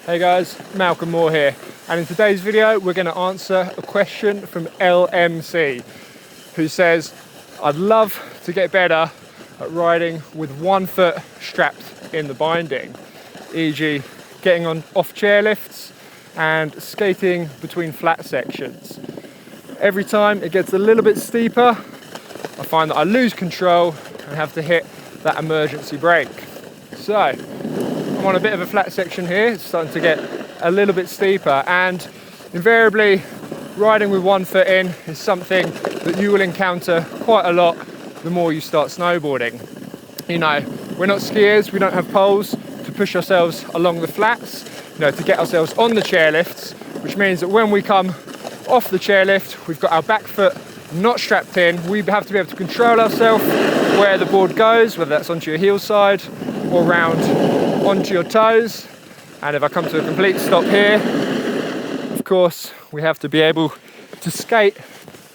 Hey guys, Malcolm Moore here, and in today's video we're going to answer a question from LMC, who says, I'd love to get better at riding with one foot strapped in the binding, e.g. getting off chairlifts and skating between flat sections. Every time it gets a little bit steeper, I find that I lose control and have to hit that emergency brake. So I'm on a bit of a flat section here. It's starting to get a little bit steeper, and invariably riding with one foot in is something that you will encounter quite a lot the more you start snowboarding. You know, we're not skiers, we don't have poles to push ourselves along the flats, to get ourselves on the chairlifts, which means that when we come off the chairlift, we've got our back foot not strapped in. We have to be able to control ourselves where the board goes, whether that's onto your heel side or round onto your toes. And if I come to a complete stop here, of course we have to be able to skate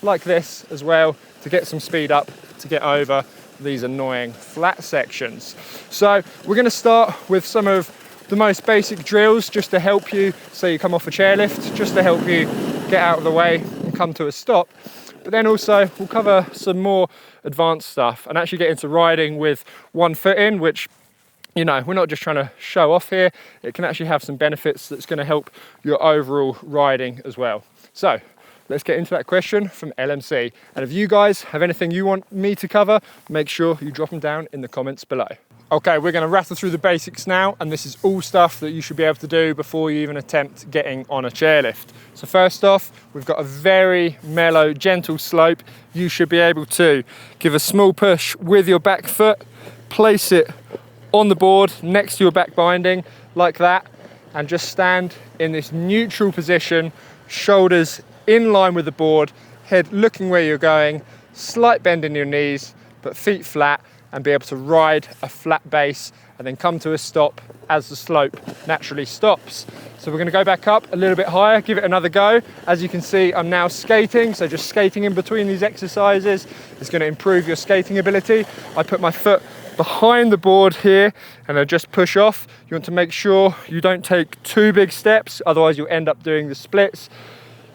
like this as well to get some speed up to get over these annoying flat sections. So we're going to start with some of the most basic drills just to help you, say you come off a chairlift, just to help you get out of the way and come to a stop. But then also we'll cover some more advanced stuff and actually get into riding with one foot in, which, we're not just trying to show off here. It can actually have some benefits that's going to help your overall riding as well. So let's get into that question from LMC. And if you guys have anything you want me to cover, make sure you drop them down in the comments below. Okay, we're going to rattle through the basics now, and this is all stuff that you should be able to do before you even attempt getting on a chairlift. So first off, we've got a very mellow, gentle slope. You should be able to give a small push with your back foot, place it on the board next to your back binding like that, and just stand in this neutral position, shoulders in line with the board, head looking where you're going, slight bend in your knees, but feet flat, and be able to ride a flat base and then come to a stop as the slope naturally stops. So we're going to go back up a little bit higher, give it another go. As you can see, I'm now skating, so just skating in between these exercises is going to improve your skating ability. I put my foot behind the board here and I just push off. You want to make sure you don't take too big steps, otherwise you'll end up doing the splits.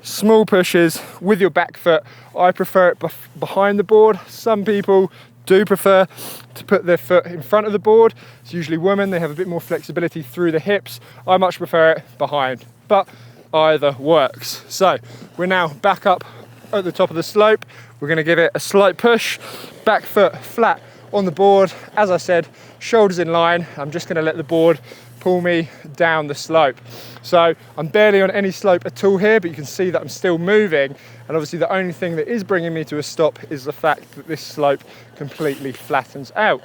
Small pushes with your back foot. I prefer it behind the board. Some people do prefer to put their foot in front of the board. It's usually women, they have a bit more flexibility through the hips. I much prefer it behind, but either works. So we're now back up at the top of the slope. We're going to give it a slight push, back foot flat on the board. As I said, shoulders in line. I'm just going to let the board pull me down the slope. So I'm barely on any slope at all here, but you can see that I'm still moving. And obviously the only thing that is bringing me to a stop is the fact that this slope completely flattens out.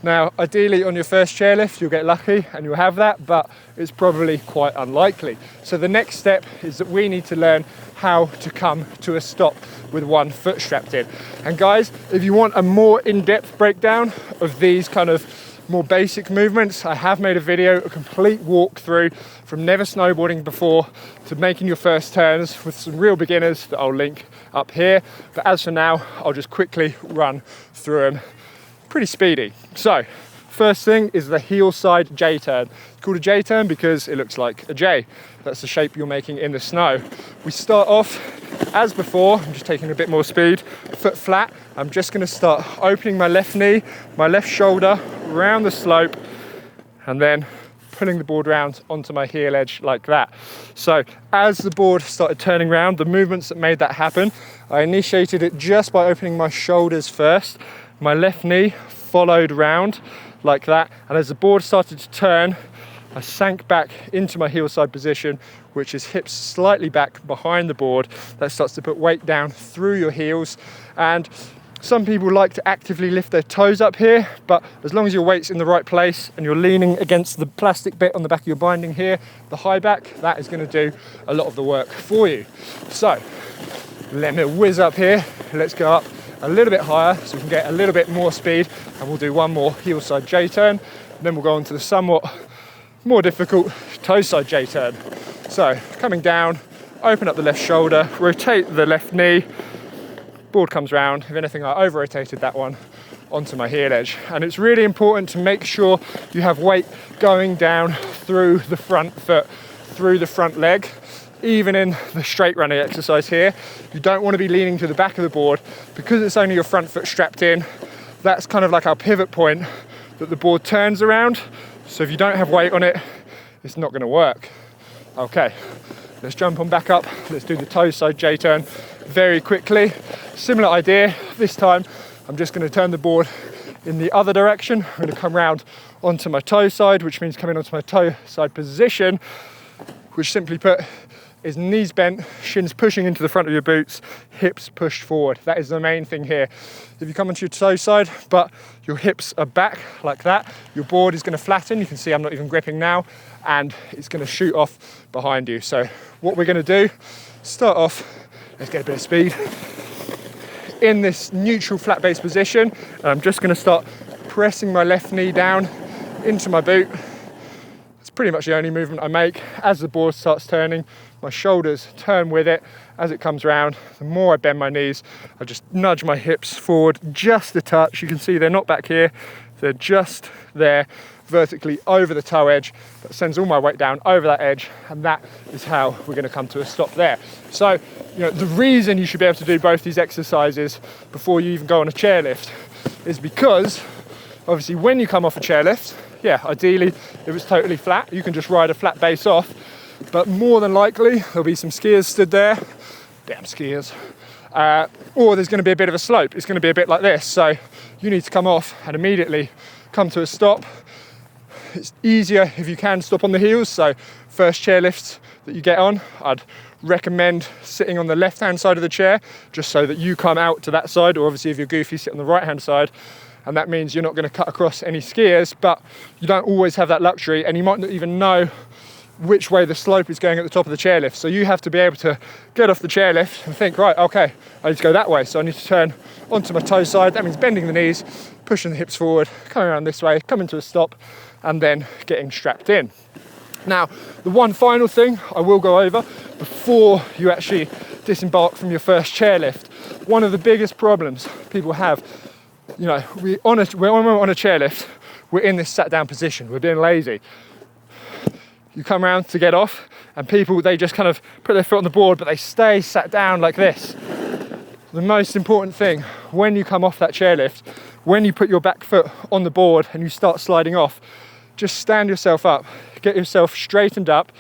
Now, ideally on your first chairlift, you'll get lucky and you'll have that, but it's probably quite unlikely. So the next step is that we need to learn how to come to a stop with one foot strapped in. And guys, if you want a more in-depth breakdown of these kind of more basic movements, I have made a video, a complete walkthrough from never snowboarding before to making your first turns with some real beginners that I'll link up here. But as for now, I'll just quickly run through them pretty speedy. So first thing is the heel side J turn. It's called a J turn because it looks like a J. That's the shape you're making in the snow. We start off as before. I'm just taking a bit more speed, foot flat. I'm just going to start opening my left knee, my left shoulder around the slope, and then pulling the board round onto my heel edge like that. So as the board started turning around, the movements that made that happen, I initiated it just by opening my shoulders first. My left knee followed round like that, and as the board started to turn, I sank back into my heel side position, which is hips slightly back behind the board. That starts to put weight down through your heels. And some people like to actively lift their toes up here, but as long as your weight's in the right place and you're leaning against the plastic bit on the back of your binding here, the high back, that is going to do a lot of the work for you. So let me whiz up here. Let's go up a little bit higher so we can get a little bit more speed, and we'll do one more heel side J turn. Then we'll go on to the somewhat more difficult toe side J turn. So coming down, open up the left shoulder, rotate the left knee, board comes round. If anything, I over rotated that one. onto my heel edge. And it's really important to make sure you have weight going down through the front foot, through the front leg. Even in the straight running exercise here, you don't want to be leaning to the back of the board because it's only your front foot strapped in. That's kind of like our pivot point that the board turns around. So if you don't have weight on it, it's not going to work. Okay, let's jump on back up. Let's do the toe side J turn very quickly. Similar idea. This time, I'm just going to turn the board in the other direction. I'm going to come round onto my toe side, which means coming onto my toe side position, which simply put is knees bent, shins pushing into the front of your boots, hips pushed forward. That is the main thing here. If you come onto your toe side, but your hips are back like that, your board is going to flatten. You can see I'm not even gripping now, and it's going to shoot off behind you. So what we're going to do, start off, let's get a bit of speed. In this neutral flat base position, and I'm just going to start pressing my left knee down into my boot. It's pretty much the only movement I make. As the board starts turning, my shoulders turn with it. As it comes round, the more I bend my knees, I just nudge my hips forward just a touch. You can see they're not back here, they're just there, vertically over the toe edge. That sends all my weight down over that edge, and that is how we're going to come to a stop there. So, the reason you should be able to do both these exercises before you even go on a chairlift is because, obviously, when you come off a chairlift, yeah, ideally, if it's totally flat, you can just ride a flat base off. But more than likely, there'll be some skiers stood there. Damn skiers. Or there's going to be a bit of a slope. It's going to be a bit like this. So you need to come off and immediately come to a stop. It's easier if you can stop on the heels. So first chairlifts that you get on, I'd recommend sitting on the left-hand side of the chair, just so that you come out to that side. Or obviously if you're goofy, sit on the right-hand side. And that means you're not going to cut across any skiers, but you don't always have that luxury, and you might not even know which way the slope is going at the top of the chairlift. So you have to be able to get off the chairlift and think, right, okay, I need to go that way. So I need to turn onto my toe side. That means bending the knees, pushing the hips forward, coming around this way, coming to a stop, and then getting strapped in. Now, the one final thing I will go over before you actually disembark from your first chairlift. One of the biggest problems people have, we're on a chairlift, we're in this sat down position, we're being lazy. You come around to get off, and people, they just kind of put their foot on the board, but they stay sat down like this. The most important thing when you come off that chairlift, when you put your back foot on the board and you start sliding off, just stand yourself up, get yourself straightened up.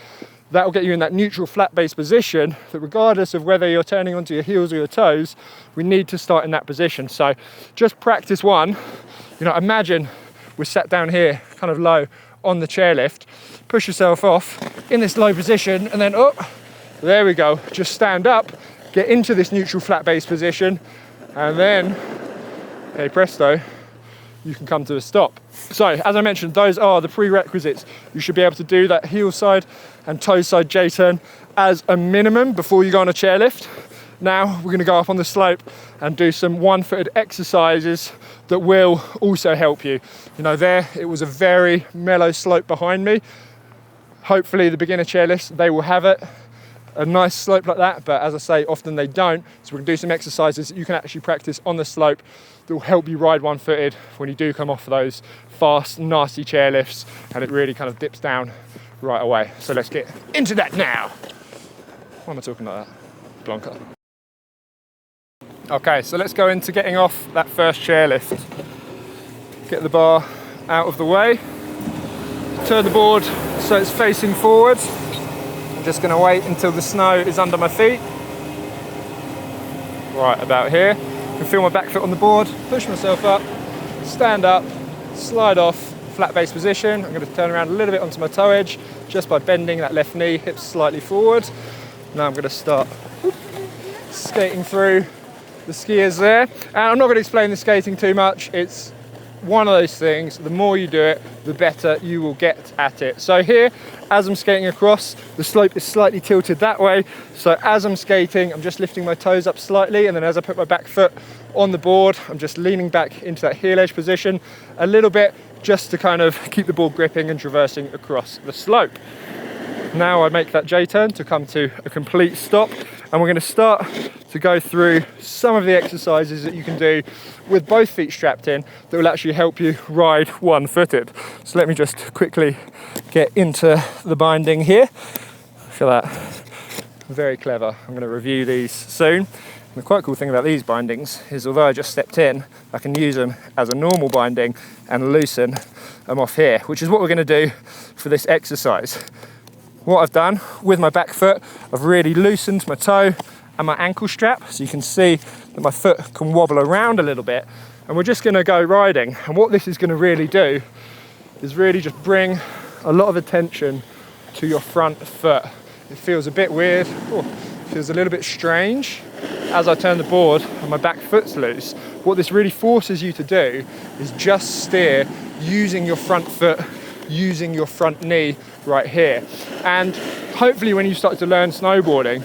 That will get you in that neutral flat base position that regardless of whether you're turning onto your heels or your toes, we need to start in that position. So just practice one. Imagine we're sat down here, kind of low on the chairlift. Push yourself off in this low position, and then there we go. Just stand up, get into this neutral flat base position, and then, hey presto, you can come to a stop. So as I mentioned, those are the prerequisites. You should be able to do that heel side and toe side J turn as a minimum before you go on a chairlift. Now we're going to go up on the slope and do some one-footed exercises that will also help you. There it was a very mellow slope behind me. Hopefully the beginner chairlifts, they will have it, a nice slope like that, but as I say, often they don't. So we're going to do some exercises that you can actually practice on the slope that will help you ride one-footed when you do come off those fast, nasty chairlifts, and it really kind of dips down right away. So let's get into that now. Why am I talking like that? Blanca. Okay, so let's go into getting off that first chairlift. Get the bar out of the way. Turn the board so it's facing forward. I'm just going to wait until the snow is under my feet. Right about here. I can feel my back foot on the board, push myself up, stand up, slide off, flat base position. I'm going to turn around a little bit onto my toe edge just by bending that left knee, hips slightly forward. Now I'm going to start skating through the skiers there. And I'm not going to explain the skating too much. It's one of those things, the more you do it, the better you will get at it. So here, as I'm skating across, the slope is slightly tilted that way. So as I'm skating, I'm just lifting my toes up slightly, and then as I put my back foot on the board, I'm just leaning back into that heel edge position a little bit, just to kind of keep the board gripping and traversing across the slope. Now I make that J turn to come to a complete stop, And we're going to start to go through some of the exercises that you can do with both feet strapped in that will actually help you ride one-footed. So let me just quickly get into the binding here. Look at that. Very clever. I'm going to review these soon. And the quite cool thing about these bindings is although I just stepped in, I can use them as a normal binding and loosen them off here, which is what we're going to do for this exercise. What I've done with my back foot, I've really loosened my toe and my ankle strap, so you can see that my foot can wobble around a little bit, and we're just going to go riding. And what this is going to really do is really just bring a lot of attention to your front foot. It feels a bit weird, feels a little bit strange as I turn the board and my back foot's loose. What this really forces you to do is just steer using your front foot, using your front knee right here. And hopefully when you start to learn snowboarding,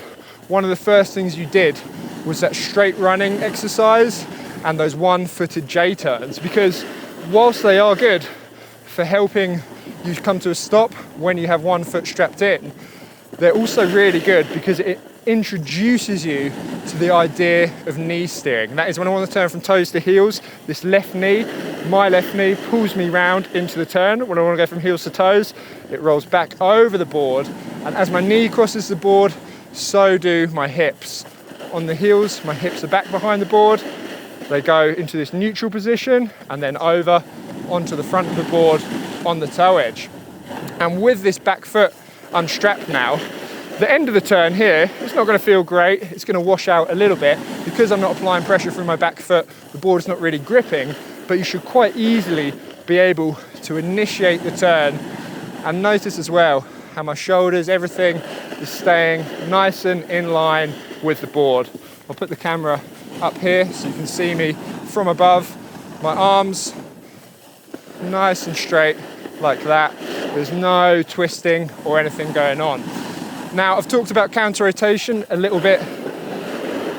one of the first things you did was that straight running exercise and those one-footed J-turns, because whilst they are good for helping you come to a stop when you have one foot strapped in, they're also really good because it introduces you to the idea of knee steering. And that is when I want to turn from toes to heels, this left knee, my left knee pulls me round into the turn. When I want to go from heels to toes, it rolls back over the board. And as my knee crosses the board, so do my hips. On the heels, my hips are back behind the board. They go into this neutral position and then over onto the front of the board on the toe edge. And with this back foot unstrapped now, the end of the turn here, it's not going to feel great. It's going to wash out a little bit because I'm not applying pressure through my back foot. The board's not really gripping, but you should quite easily be able to initiate the turn. And notice as well how my shoulders, everything is staying nice and in line with the board. I'll put the camera up here so you can see me from above. My arms nice and straight like that. There's no twisting or anything going on. Now, I've talked about counter rotation a little bit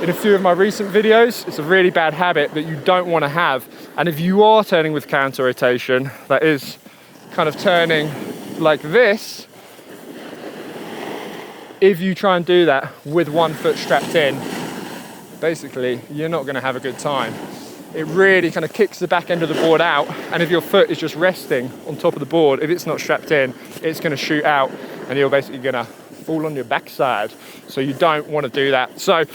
in a few of my recent videos. It's a really bad habit that you don't want to have. And if you are turning with counter rotation, that is kind of turning like this, if you try and do that with one foot strapped in, basically, you're not going to have a good time. It really kind of kicks the back end of the board out, and if your foot is just resting on top of the board, if it's not strapped in, it's going to shoot out and you're basically going to fall on your backside. So you don't want to do that. So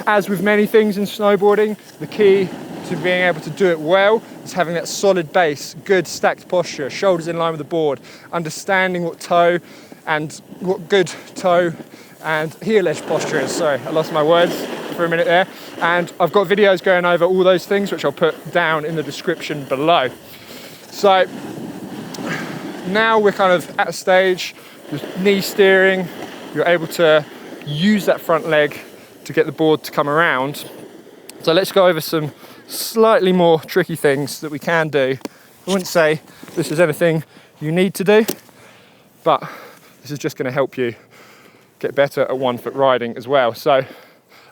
as with many things in snowboarding, the key to being able to do it well is having that solid base, good stacked posture, shoulders in line with the board, understanding what toe and what good toe and heel edge posture is. Sorry, I lost my words for a minute there. And I've got videos going over all those things, which I'll put down in the description below. So now we're kind of at a stage with knee steering. You're able to use that front leg to get the board to come around. So let's go over some slightly more tricky things that we can do. I wouldn't say this is anything you need to do, but this is just going to help you get better at one foot riding as well. So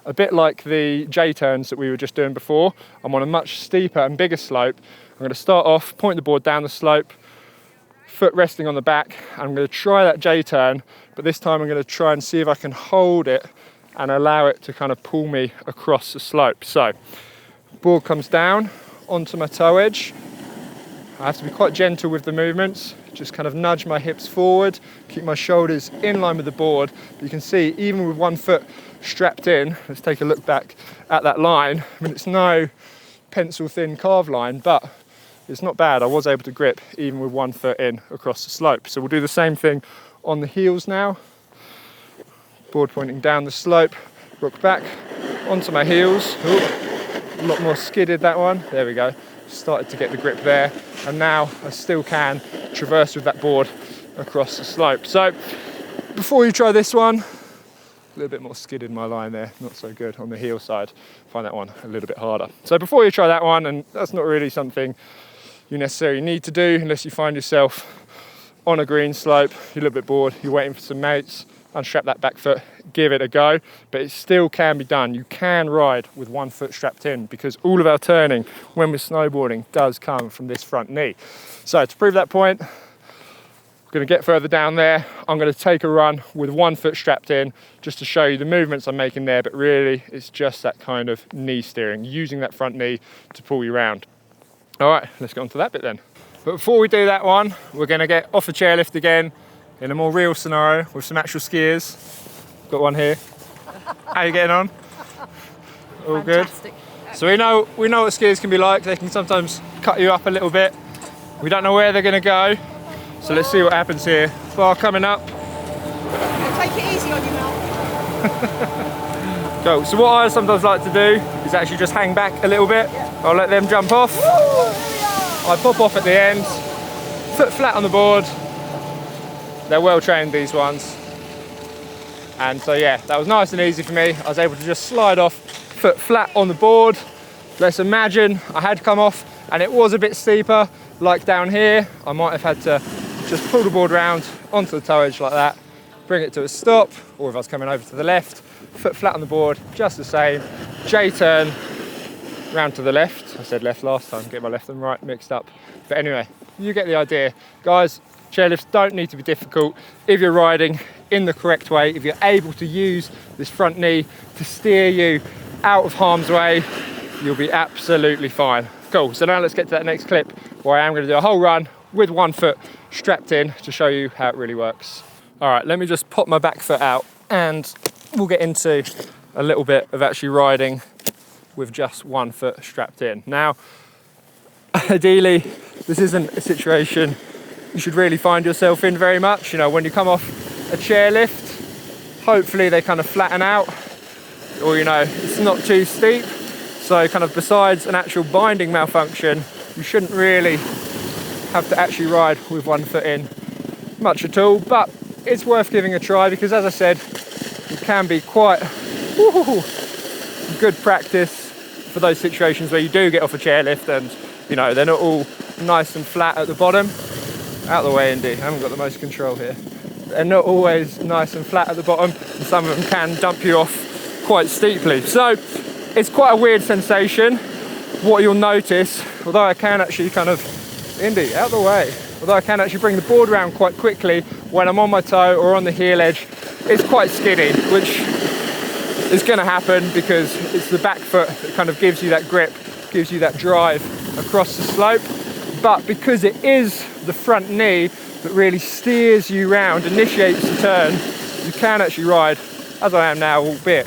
a bit like the J-turns that we were just doing before, I'm on a much steeper and bigger slope. I'm going to start off, point the board down the slope, foot resting on the back. I'm going to try that J-turn, but this time I'm going to try and see if I can hold it and allow it to kind of pull me across the slope. So board comes down onto my toe edge. I have to be quite gentle with the movements, just kind of nudge my hips forward, keep my shoulders in line with the board. But you can see, even with one foot strapped in, let's take a look back at that line. I mean, it's no pencil thin carve line, but it's not bad. I was able to grip even with one foot in across the slope. So we'll do the same thing on the heels now. Board pointing down the slope, rock back onto my heels. Ooh, a lot more skidded, that one. There we go. Started to get the grip there, and now I still can traverse with that board across the slope. So before you try this one, a little bit more skidded my line there, not so good on the heel side. Find that one a little bit harder. So before you try that one, and that's not really something you necessarily need to do unless you find yourself on a green slope, you're a little bit bored, you're waiting for some mates, unstrap that back foot, give it a go, but it still can be done. You can ride with one foot strapped in because all of our turning when we're snowboarding does come from this front knee. So to prove that point, We're going to get further down there. I'm going to take a run with one foot strapped in just to show you the movements I'm making there, but really it's just that kind of knee steering, using that front knee to pull you around. All right, let's get on to that bit then. But before we do that one, we're going to get off a chairlift again in a more real scenario with some actual skiers. Got one here. How are you getting on? All Fantastic. Good. So we know what skiers can be like. They can sometimes cut you up a little bit. We don't know where they're going to go. So let's see what happens here. Bar coming up. Take it easy on your mouth. Go. So what I sometimes like to do is actually just hang back a little bit. I'll let them jump off. I pop off at the end, foot flat on the board. They're well trained, these ones. And so yeah, that was nice and easy for me. I was able to just slide off, foot flat on the board. Let's imagine I had come off and it was a bit steeper, like down here. I might have had to just pull the board round onto the toe edge like that, bring it to a stop, or if I was coming over to the left, foot flat on the board, just the same. J-turn, round to the left. I said left last time, get my left and right mixed up. But anyway, you get the idea. Guys, chairlifts don't need to be difficult if you're riding in the correct way, if you're able to use this front knee to steer you out of harm's way, you'll be absolutely fine. Cool, so now let's get to that next clip where I am going to do a whole run with one foot strapped in to show you how it really works. All right, let me just pop my back foot out and we'll get into a little bit of actually riding with just one foot strapped in. Now, ideally, this isn't a situation you should really find yourself in very much. You know, when you come off a chairlift, hopefully they kind of flatten out, or you know, it's not too steep. So kind of besides an actual binding malfunction, you shouldn't really have to actually ride with one foot in much at all, but it's worth giving a try because, as I said, it can be quite good practice for those situations where you do get off a chairlift and, you know, they're not all nice and flat at the bottom. Out of the way, Indy, I haven't got the most control here. They're not always nice and flat at the bottom, and some of them can dump you off quite steeply. So it's quite a weird sensation. What you'll notice, although I can actually kind of, Indy, out the way, although I can actually bring the board around quite quickly when I'm on my toe or on the heel edge, it's quite skiddy, which is going to happen because it's the back foot that kind of gives you that grip, gives you that drive across the slope. But because it is the front knee that really steers you round, initiates the turn, you can actually ride, as I am now, albeit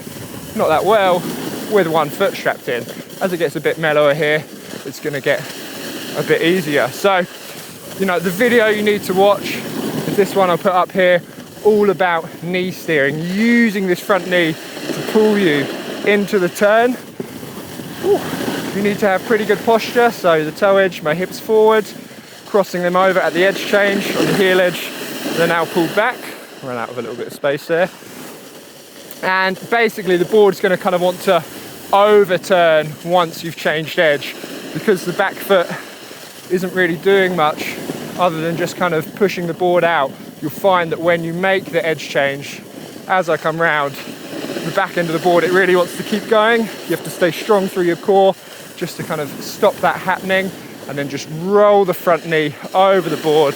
not that well, with one foot strapped in. As it gets a bit mellower here, it's going to get a bit easier. So, you know, the video you need to watch is this one I'll put up here, all about knee steering, using this front knee to pull you into the turn. Ooh. You need to have pretty good posture, so the toe edge, my hips forward, crossing them over at the edge change on the heel edge, they're now pulled back. Run out of a little bit of space there. And basically the board's going to kind of want to overturn once you've changed edge, because the back foot isn't really doing much other than just kind of pushing the board out. You'll find that when you make the edge change, as I come round, the back end of the board, it really wants to keep going. You have to stay strong through your core just to kind of stop that happening, and then just roll the front knee over the board,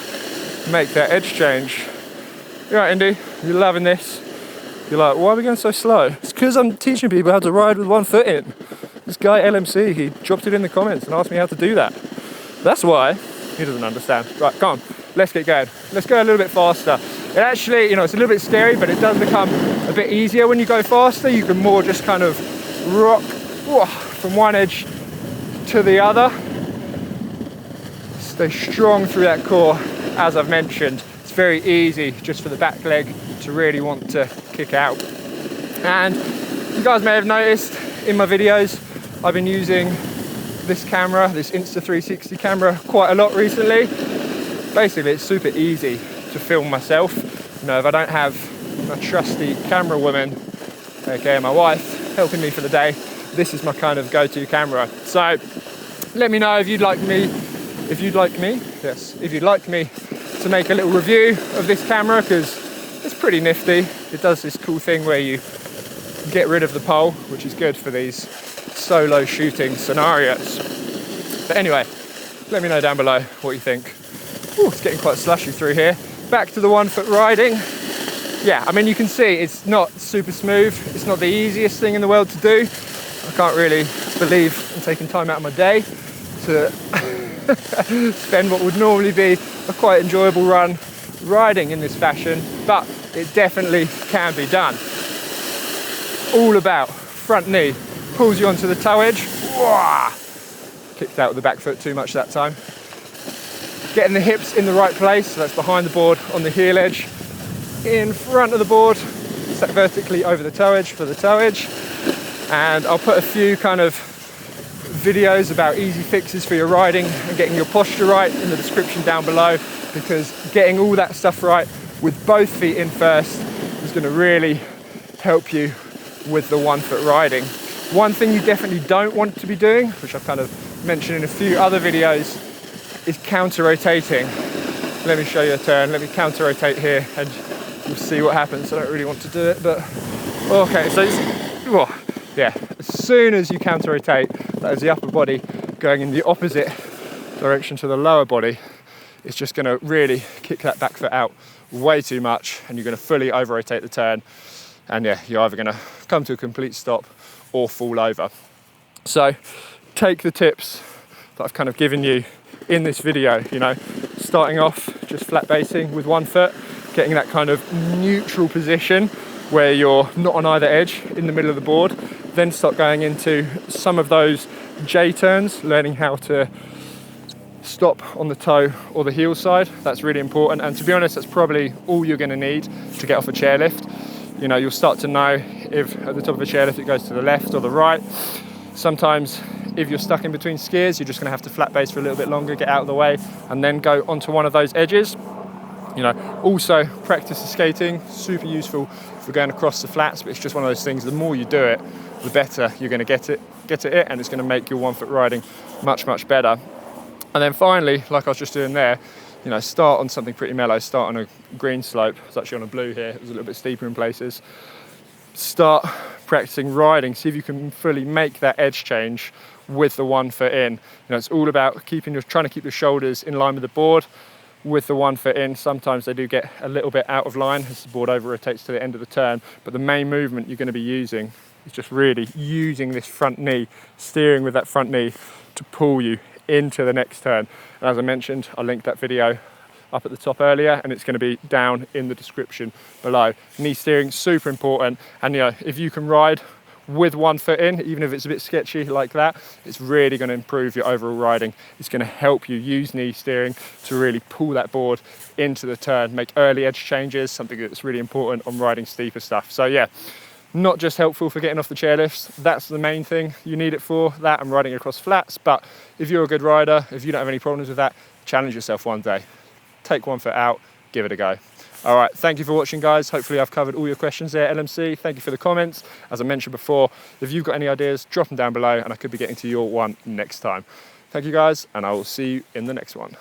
make that edge change. You're right, Indy, you're loving this. You're like, why are we going so slow? It's because I'm teaching people how to ride with one foot in. This guy LMC, he dropped it in the comments and asked me how to do that. That's why he doesn't understand. Right, come on, let's get going. Let's go a little bit faster. It actually, you know, it's a little bit scary, but it does become a bit easier when you go faster. You can more just kind of rock from one edge to the other. Stay strong through that core, as I've mentioned. It's very easy just for the back leg to really want to kick out. And you guys may have noticed in my videos, I've been using this camera, this Insta360 camera, quite a lot recently. Basically, it's super easy to film myself. You know, if I don't have my trusty camera woman, aka my wife, helping me for the day, this is my kind of go-to camera. So let me know if you'd like me to make a little review of this camera, because it's pretty nifty. It does this cool thing where you get rid of the pole, which is good for these solo shooting scenarios. But anyway, let me know down below what you think. Ooh, it's getting quite slushy through here. back to the 1 foot riding. Yeah, I mean, you can see it's not super smooth. It's not the easiest thing in the world to do. I can't really believe I'm taking time out of my day to spend what would normally be a quite enjoyable run riding in this fashion, but it definitely can be done. All about front knee, pulls you onto the toe edge. Wah! Kicked out with the back foot too much that time. Getting the hips in the right place, so that's behind the board on the heel edge, in front of the board, set vertically over the toe edge for the toe edge. And I'll put a few kind of videos about easy fixes for your riding and getting your posture right in the description down below, because getting all that stuff right with both feet in first is going to really help you with the 1 foot riding. One thing you definitely don't want to be doing, which I've kind of mentioned in a few other videos, is counter rotating. Let me show you a turn. Let me counter rotate here and you'll see what happens. I don't really want to do it, but okay. So yeah, as soon as you counter rotate, that is the upper body going in the opposite direction to the lower body. It's just going to really kick that back foot out way too much, and you're going to fully over rotate the turn. And yeah, you're either going to come to a complete stop or fall over. So take the tips that I've kind of given you in this video, you know, starting off just flat basing with 1 foot, getting that kind of neutral position where you're not on either edge in the middle of the board, then start going into some of those J turns, learning how to stop on the toe or the heel side. That's really important, and to be honest, that's probably all you're going to need to get off a chairlift. You know, you'll start to know if at the top of a chairlift it goes to the left or the right. Sometimes if you're stuck in between skiers, you're just going to have to flat base for a little bit longer, get out of the way, and then go onto one of those edges. You know, also practice the skating, super useful for going across the flats, but it's just one of those things, the more you do it, the better you're going to get at it, and it's going to make your 1 foot riding much, much better. And then finally, like I was just doing there, you know, start on something pretty mellow, start on a green slope. It's actually on a blue here, it was a little bit steeper in places. Start practicing riding, see if you can fully make that edge change with the 1 foot in. You know, it's all about trying to keep your shoulders in line with the board with the 1 foot in. Sometimes they do get a little bit out of line as the board over rotates to the end of the turn, but the main movement you're going to be using is just really using this front knee, steering with that front knee to pull you into the next turn. And as I mentioned, I'll link that video up at the top earlier, and it's going to be down in the description below. Knee steering, super important, and you know, if you can ride with 1 foot in, even if it's a bit sketchy like that, it's really going to improve your overall riding. It's going to help you use knee steering to really pull that board into the turn, make early edge changes, something that's really important on riding steeper stuff. So yeah, not just helpful for getting off the chairlifts, that's the main thing you need it for, that and riding across flats. But if you're a good rider, if you don't have any problems with that, challenge yourself one day. Take 1 foot out, give it a go. All right, thank you for watching, guys. Hopefully I've covered all your questions there, LMC. Thank you for the comments. As I mentioned before, if you've got any ideas, drop them down below and I could be getting to your one next time. Thank you, guys, and I will see you in the next one.